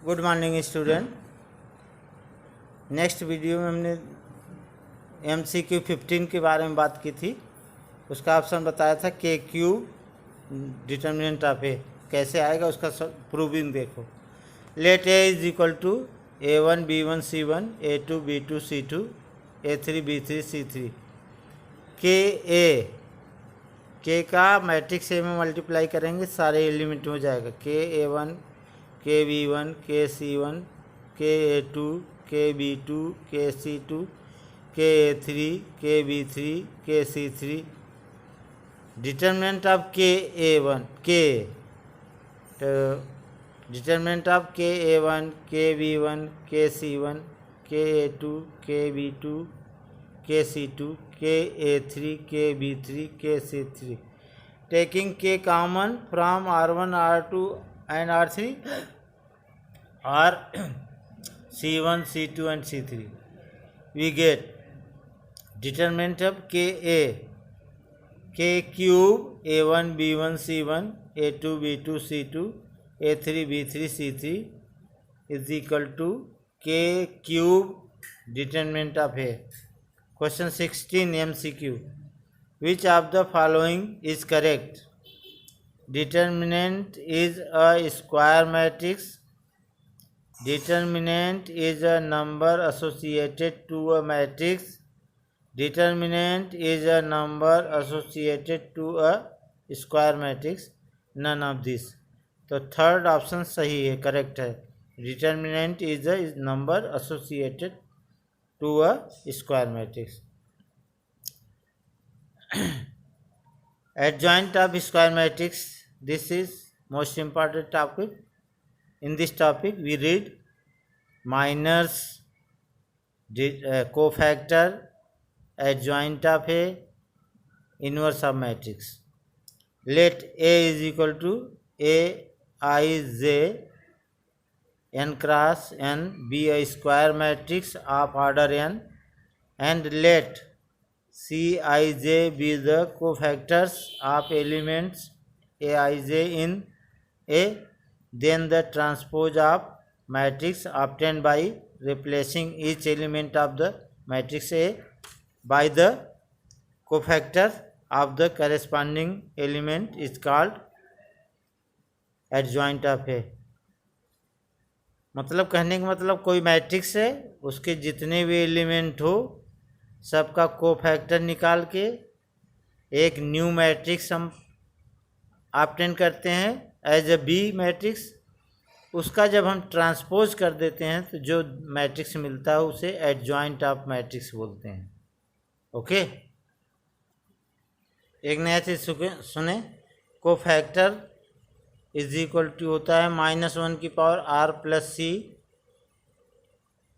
Good morning student. Next video में हमने MCQ 15 के बारे में बात की थी। उसका ऑप्शन बताया था के क्यू डिटर्मिनेंट ऑफ ए कैसे आएगा, उसका प्रूविंग देखो। Let A is equal to A1 B1 C1 A2 B2 C2 A3 B3 C3। के का मैट्रिक्स ए में मल्टीप्लाई करेंगे सारे एलिमेंट हो जाएगा। के A1 के B1 के C1 के A2 के B2 के C2 के A3 के B3 के C3। डिटर्मिनेंट ऑफ के A1 के तो डिटर्मिनेंट ऑफ के A1 के B1 के C1 के A2 के B2 के C2 के A3 के B3 के C3। टेकिंग के common from R1 R2 and R3 or C1 C2 and C3, we get determinant of KA K cube A1 B1 C1 A2 B2 C2 A3 B3 C3 is equal to K cube determinant of A। Question 16 MCQ, which of the following is correct? Determinant is a square matrix. Determinant is a number associated to a matrix. Determinant is a number associated to a square matrix. None of this। तो third option सही है, correct है। Determinant is a number associated to a square matrix. Adjoint of square matrix, this is most important topic. In this topic we read minors, cofactor, adjoint of A, inverse of matrix. Let A is equal to Aij n cross n be a square matrix of order n, and let Cij be the cofactors of elements Aij in A. Then the transpose of matrix obtained by replacing each element of the matrix A by the cofactor of the corresponding element is called adjoint of A। मतलब कहने का मतलब कोई matrix है, उसके जितने भी element हो सबका कोफैक्टर निकाल के एक न्यू मैट्रिक्स हम ऑब्टेन करते हैं एज ए बी मैट्रिक्स। उसका जब हम ट्रांसपोज कर देते हैं तो जो मैट्रिक्स मिलता है उसे एडजॉइंट ऑफ मैट्रिक्स बोलते हैं। ओके, एक नया चीज सुने। कोफैक्टर इज इक्वल टू होता है -1 की power R plus C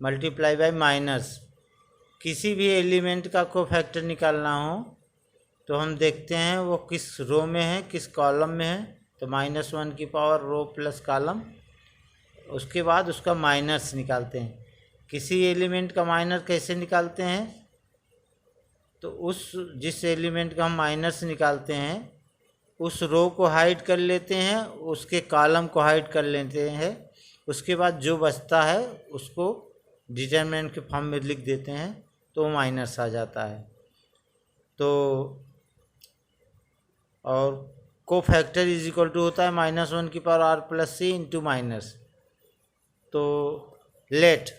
multiply by minus. किसी भी एलिमेंट का कोफैक्टर निकालना हो तो हम देखते हैं वो किस रो में है, किस कॉलम में है। तो -1 की पावर रो प्लस कॉलम, उसके बाद उसका माइनस निकालते हैं। किसी एलिमेंट का माइनस कैसे निकालते हैं? तो उस जिस एलिमेंट का हम माइनस निकालते हैं उस रो को हाइड कर लेते हैं, उसके कॉलम को हाइड कर लेते हैं। उसके बाद जो बचता है उसको डिटरमिनेंट के फॉर्म में लिख देते हैं तो वो माइनस आ जाता है। तो और कोफैक्टर इज इक्वल टू होता है -1 की power R plus C into minus. तो let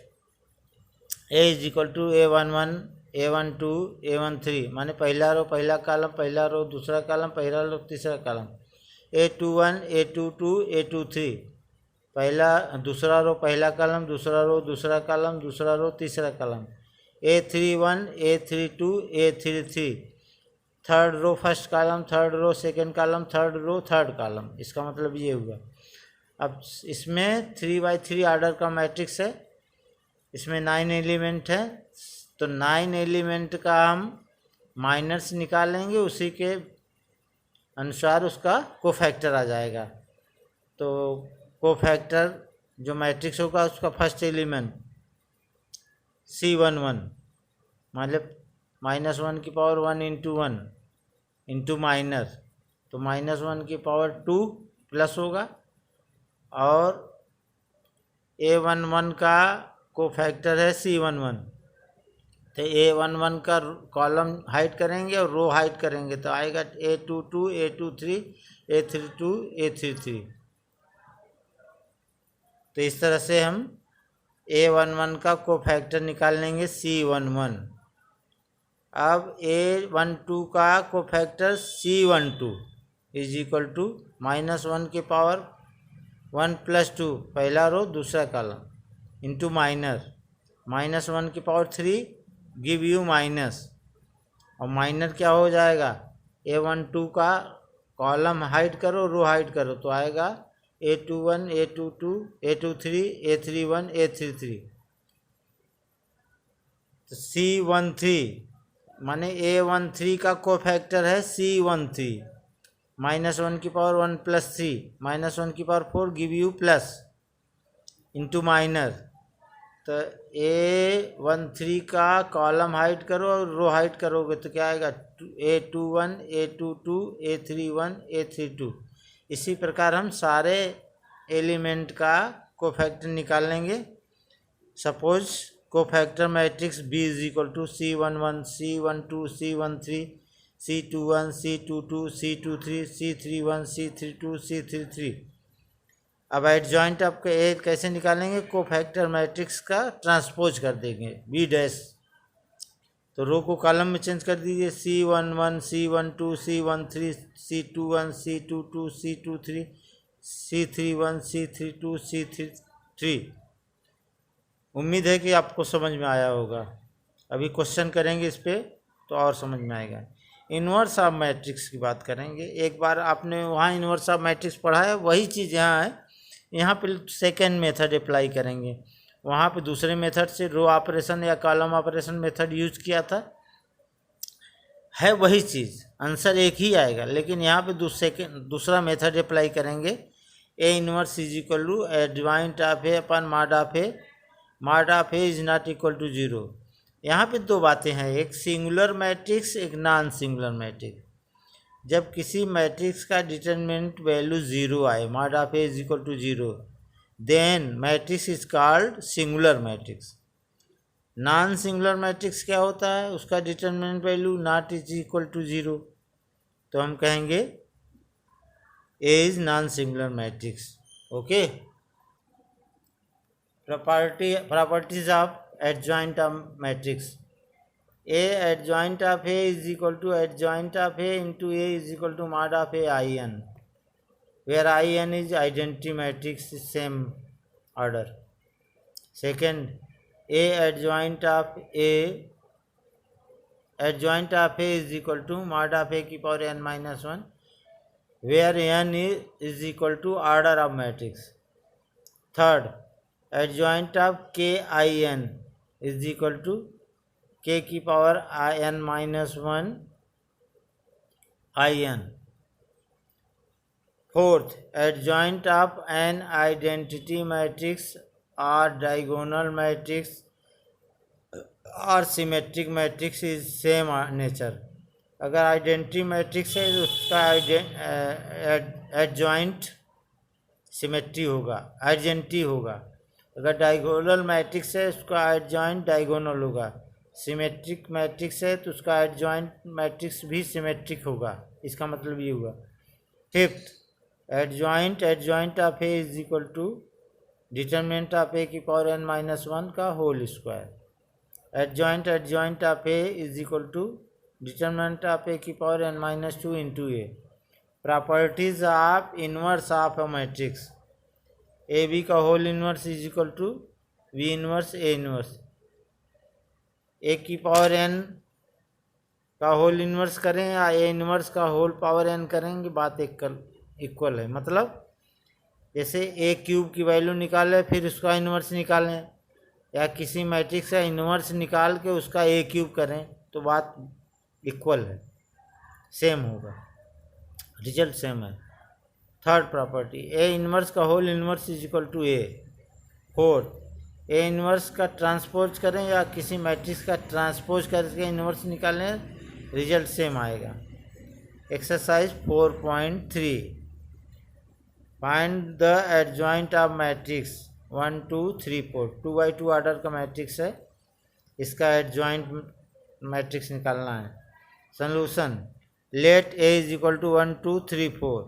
A is equal to A11 A12 A13 माने पहला रो पहला कॉलम, पहला रो दूसरा कॉलम, पहला रो तीसरा कॉलम। A21 A22 A23 पहला दूसरा रो पहला कॉलम, दूसरा रो दूसरा कॉलम, दूसरा रो तीसरा column. A31 A32 A33 third row first column, third row second column, third row third column. इसका मतलब ये हुआ। अब इसमें 3×3 ऑर्डर का मैट्रिक्स है, इसमें 9 एलिमेंट है। तो 9 एलिमेंट का हम माइनस निकालेंगे, उसी के अनुसार उसका कोफैक्टर आ जाएगा। तो कोफैक्टर जो मैट्रिक्स होगा उसका फर्स्ट एलिमेंट C11 मतलब -1 की पावर 1 इंटू 1 इंटू माइनस, तो -1 की पावर 2 प्लस होगा और A11 का कोफैक्टर है C11, तो A11 का कॉलम हाइड करेंगे और रो हाइड करेंगे तो आएगा A22, A23, A32, A33। तो इस तरह से हम A11 का कोफैक्टर निकाल लेंगे C11। अब A12 का cofactor C12 is equal to -1 के पावर 1 + 2 पहला रो दूसरा कॉलम इंटू -1 की पावर 3 गिव यू माइनस, और माइनर क्या हो जाएगा, A12 का कॉलम हाइड करो रो हाइड करो तो आएगा A21, A22, A23, A31, A33। तो C13 माने A13 का कोफैक्टर है C13, -1 की पावर 1 + 3 -1 की power 4 give you plus into minor. तो A13 का कॉलम हाइड करो और रो हाइड करोगे तो क्या आएगा, A21, A22, A31, A32। इसी प्रकार हम सारे एलिमेंट का कोफैक्टर निकाल लेंगे। Suppose cofactor matrix B is equal to C11, C12, C13, C21, C22, C23, C31, C32, C33। अब एडजॉइंट आपका ए कैसे निकालेंगे, कोफैक्टर मैट्रिक्स का ट्रांसपोज कर देंगे B डैश, तो रो को कॉलम में चेंज कर दीजिए C11, C12, C13, C21, C22, C23, C31, C32, C33। उम्मीद है कि आपको समझ में आया होगा। अभी क्वेश्चन करेंगे इस पर तो और समझ में आएगा। इन्वर्स ऑफ मैट्रिक्स की बात करेंगे। एक बार आपने वहाँ इन्वर्स ऑफ मैट्रिक्स पढ़ा है, वही चीज़ यहाँ है। यहाँ पे सेकेंड मेथड अप्लाई करेंगे, वहाँ पे दूसरे मेथड से रो ऑपरेशन या कॉलम ऑपरेशन मेथड यूज किया था, है वही चीज़, आंसर एक ही आएगा, लेकिन यहाँ पे दूसरा मेथड अप्लाई करेंगे। A inverse is equal to adjoint of A upon mod of A, mod of A is not equal to 0। यहाँ पे दो बातें हैं, एक सिंगुलर मैट्रिक्स, एक नॉन सिंगुलर मैट्रिक्स। जब किसी मैट्रिक्स का डिटरमिनेंट वैल्यू 0 आए, mod of A is equal to 0, then matrix is called singular matrix. Non singular matrix क्या होता है, उसका determinant value not is equal to 0, तो हम कहेंगे A is non singular matrix. Okay, properties of adjoint of matrix. A adjoint of A is equal to adjoint of A into A is equal to mod of A in, where in is identity matrix, same order. Second, A adjoint of A is equal to mod of A की power n minus 1, where n is equal to order of matrix. Third, adjoint of K in is equal to k की power n minus 1 in. Fourth, adjoint of an identity matrix or diagonal matrix or symmetric matrix is same nature. अगर identity matrix है तो उसका adjoint symmetry होगा, identity होगा। अगर diagonal matrix है उसका एडजॉइंट डायगोनल होगा। सिमेट्रिक मैट्रिक्स है तो उसका एडजॉइंट मैट्रिक्स भी सिमेट्रिक होगा, इसका मतलब ये हुआ। Fifth, adjoint of A is equal to determinant of A की पावर n minus 1 का whole square. Adjoint of A is equal to determinant of A की power n minus 2 into A. Properties of inverse of a matrix. A B का whole inverse is equal to B inverse A inverse. A की power n का whole inverse करें या A inverse का whole power n करेंगे, बात equal है। मतलब जैसे ए क्यूब की वैल्यू निकालें फिर उसका इनवर्स निकालें, या किसी मैट्रिक्स का इनवर्स निकाल के उसका ए क्यूब करें, तो बात इक्वल है, सेम होगा, रिजल्ट सेम है। थर्ड प्रॉपर्टी, ए इनवर्स का whole inverse is equal to A. Fourth, A inverse का ट्रांसपोज करें या किसी मैट्रिक्स का ट्रांसपोज करके इनवर्स निकालें, रिजल्ट सेम आएगा। Exercise 4.3, find the adjoint of matrix 1 2 3 4 2 by 2 order का मैट्रिक्स है, इसका एडजॉइंट मैट्रिक्स निकालना है। Solution let A is equal to 1 2 3 4।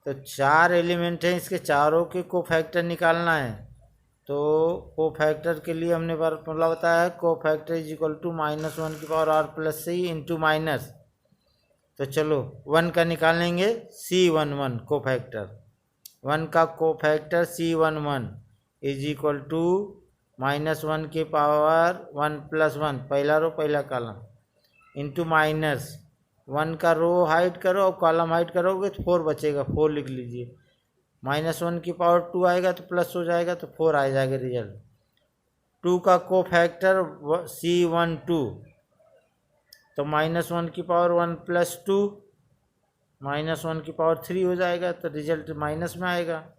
तो 4 एलिमेंट हैं, इसके चारों के कोफैक्टर निकालना है। तो कोफैक्टर के लिए हमने फॉर्मूला बताया है, cofactor is equal to -1r+c into minus. तो चलो 1 का निकालेंगे, C11 कोफैक्टर, 1 का cofactor C11 is equal to -1 की पावर 1+1, पहला रो पहला कॉलम, इंटू माइनस 1 का रो हाइड करो और कॉलम हाइड करोगे तो 4 बचेगा, 4 लिख लीजिए। -1 की पावर 2 आएगा तो प्लस हो जाएगा, तो 4 आ जाएगा रिजल्ट। 2 का कोफैक्टर C12, तो -1 की पावर 1+2, -1 की पावर 3 हो जाएगा, तो रिजल्ट माइनस में आएगा।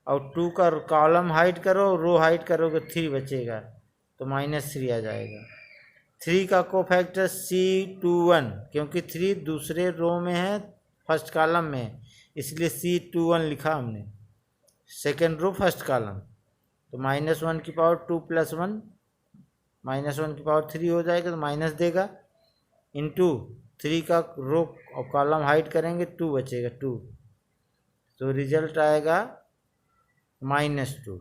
और 2 का कॉलम हाइड करो, रो हाइड करोगे 3 बचेगा, तो -3 आ जाएगा। 3 का कोफैक्टर C21, क्योंकि 3 दूसरे रो में है, फर्स्ट कॉलम में है, इसलिए C21 लिखा हमने, सेकेंड रो फर्स्ट कॉलम। तो -1 की पावर 2+1, -1 की पावर 3 हो जाएगा, तो माइनस देगा, इंटू 3 का रो और कॉलम हाइड करेंगे 2 बचेगा, 2, तो रिजल्ट आएगा -2।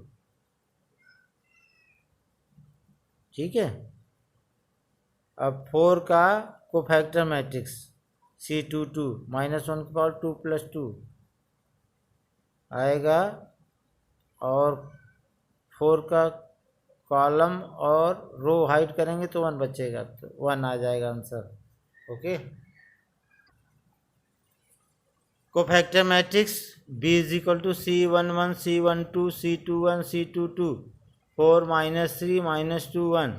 ठीक है। अब 4 का कोफैक्टर मैट्रिक्स C22, -1 की पावर 2+2 आएगा, और 4 का कॉलम और रो हाइड करेंगे तो 1 बचेगा, तो 1 आ जाएगा answer. Okay. Cofactor matrix B is equal to C11 C12 C21 C22 4 -3 -2 1।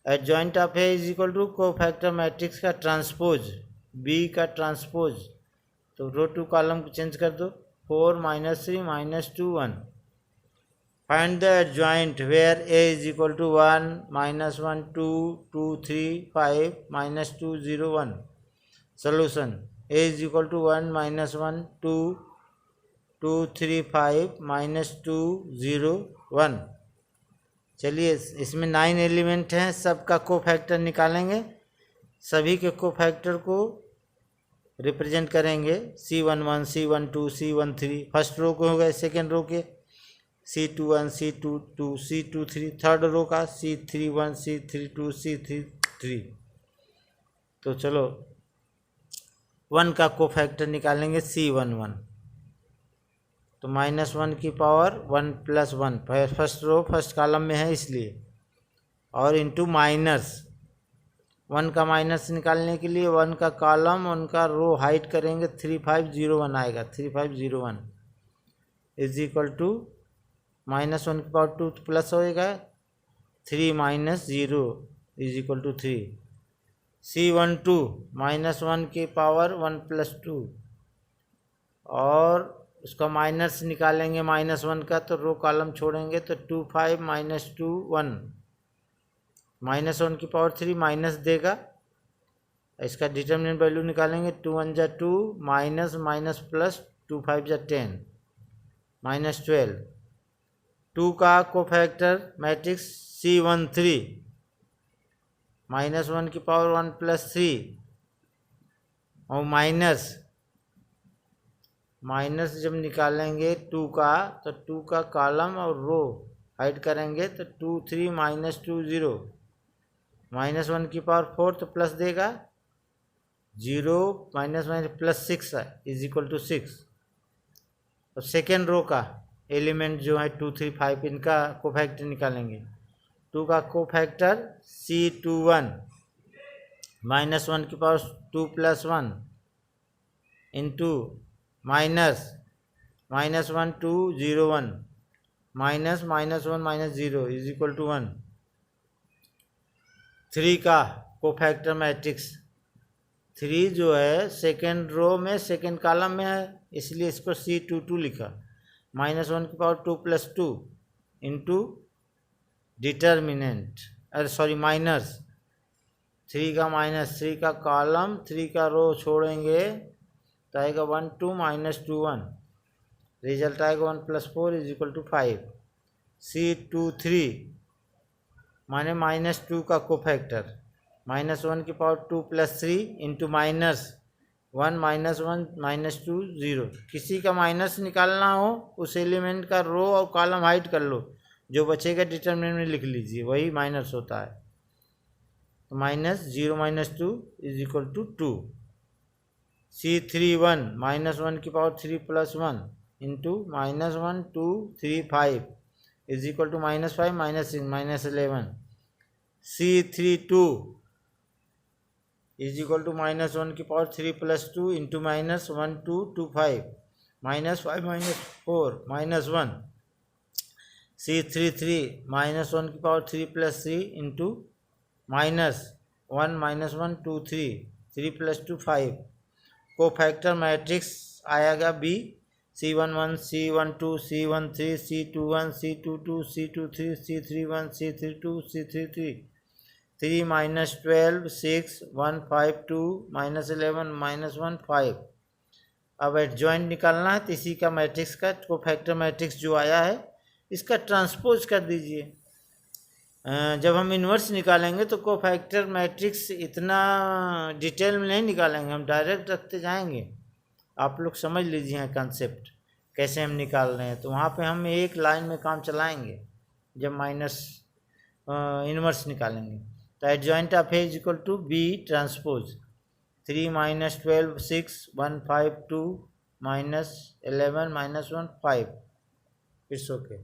Adjoint of A is equal to cofactor matrix का ट्रांसपोज, B का ट्रांसपोज, तो रो 2 कॉलम को चेंज कर दो, 4 -3 -2 1। Find the adjoint where A is equal to 1 -1 2 2 3 5 -2 0 1। Solution A is equal to 1 -1 2 2 3 5 -2 0 1। चलिए, इसमें 9 element हैं, सबका कोफैक्टर निकालेंगे, सभी के कोफैक्टर को रिप्रेजेंट करेंगे। C11 C12 C13 first row के हो गए, सेकेंड रो के C21 C22 C23, third row का C31 C32 C33। तो चलो 1 का कोफैक्टर निकालेंगे C11, तो -1 की power 1+1, first row first column में है इसलिए, और इंटू माइनस 1 का माइनस निकालने के लिए 1 का कॉलम उनका रो हाइड करेंगे, 3501 आएगा, 3501 इज इक्वल टू -1 की पावर 2 प्लस होएगा, 3 - 0 इज इक्वल टू 3। C12 -1 की पावर 1+2, और उसका माइनस निकालेंगे -1 का, तो रो कॉलम छोड़ेंगे, तो 2 5 -2 1, -1 की पावर 3 माइनस देगा, इसका डिटर्मिनेंट वैल्यू निकालेंगे, 2 1 जा 2 माइनस माइनस प्लस 2 5 जा 10 -12। 2 का कोफैक्टर मैट्रिक्स C13, -1 की पावर 1+3, और माइनस जब निकालेंगे 2 का, तो 2 का कॉलम और रो हाइड करेंगे, तो 2 3 -2 0, -1 की पावर 4, तो प्लस देगा, 0 -+6 इज इक्वल टू 6। और सेकेंड रो का एलिमेंट जो है 2 3 5, इनका कोफैक्टर निकालेंगे। 2 का कोफैक्टर C21, -1 की power 2+1 into -1 2 0 1, -1 -0 is equal to 1। 3 का कोफैक्टर मैट्रिक्स, 3 जो है सेकेंड रो में सेकेंड कॉलम में है, इसलिए इसको C22 लिखा, -1 की पावर 2+2 इंटू डिटर्मिनेंट, अरे सॉरी माइनस 3 का -3 का कॉलम 3 का रो छोड़ेंगे, तो आएगा 1 2 -2 1, रिजल्ट आएगा 1+4 इज इक्वल टू 5। C23 माने -2 का कोफैक्टर, -1 की पावर 2 + 3 इंटू -1 -1 -2 0। किसी का माइनस निकालना हो उस एलिमेंट का रो और कॉलम हाइड कर लो, जो बचेगा डिटरमिनेंट में लिख लीजिए, वही माइनस होता है। तो -0 - 2 इज इक्वल टू 2। C31 -1 की power 3 + 1 into -1 2 3 5 is equal to -5 -6 -11। C32 is equal to -1 की पावर 3 + 2 इंटू -1 2 2 5 -5 -4 -1। C33 -1 की पावर 3 + 3 इंटू -1 -1 2 3 3 + 2 5। कोफैक्टर मैट्रिक्स आएगा B, C11 C12 C13 C21 C22 C23 C31 C32 C33 3 -12 6 1 5 2 -11 -1 5। अब adjoint निकालना है, तो इसी का मैट्रिक्स का कोफैक्टर मैट्रिक्स जो आया है इसका ट्रांसपोज कर दीजिए। जब हम इन्वर्स निकालेंगे तो कोफैक्टर मैट्रिक्स इतना डिटेल में नहीं निकालेंगे, हम डायरेक्ट रखते जाएंगे। आप लोग समझ लीजिए कंसेप्ट कैसे हम निकाल रहे हैं, तो वहाँ पे हम एक लाइन में काम चलाएंगे जब माइनस इन्वर्स निकालेंगे। तो adjoint of A is equal to B transpose 3 -12 6 1 5 2 -11 -1 5। It's okay.